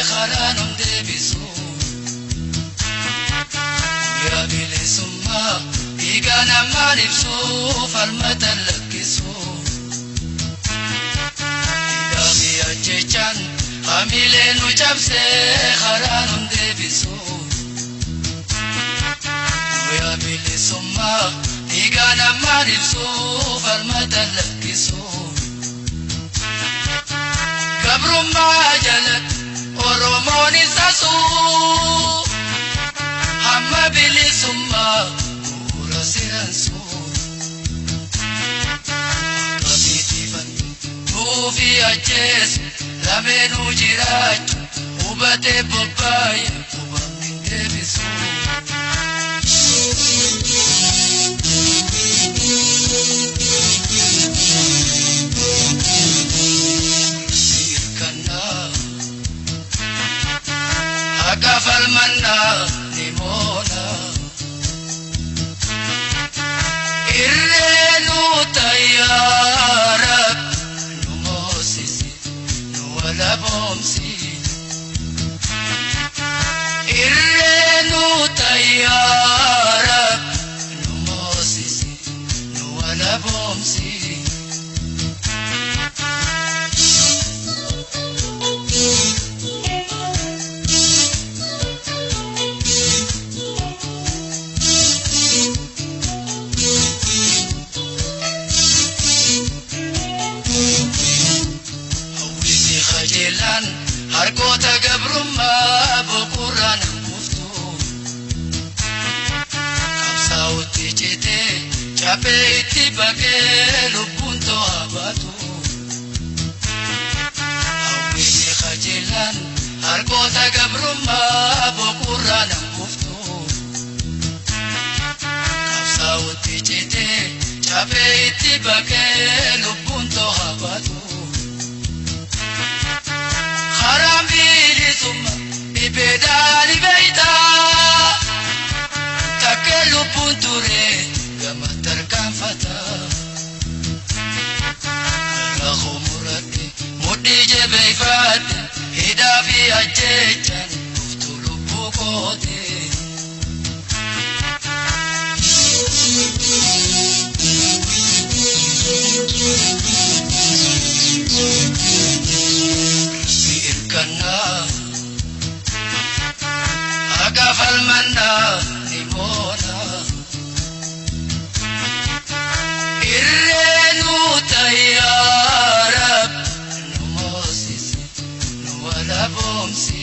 خرانم deebisu ya bilisumma igana malibsu falmata lakkisu idami ajechan amile nu chabse خرانم deebisu ya bilisumma igana malibsu falmata lakkisu Gabrumma jalat oromoni sasu hamma bilisumma urasiransu kabitifan tufi ajes lamenu jirach ubate bobbay ubamin debisu Kafal manna limona irrenu tayyarab numosisi nuwala bomsi irrenu tayyarab numosisi nuwala bomsi harkota gabrumma buquran muftu kabsauti chete chape itibake lubunto abatu awili khajilan harkota gabrumma buquran muftu kabsauti chete chape itibake lubunto abatu haram bilisumma ibedali beita takelu punture gamatar kanfata rakhumurati mudi jebeifat hidafi ajechan uftulu bukote Kafal manna limona irrenu tayyarab numosisi nuwala bomsi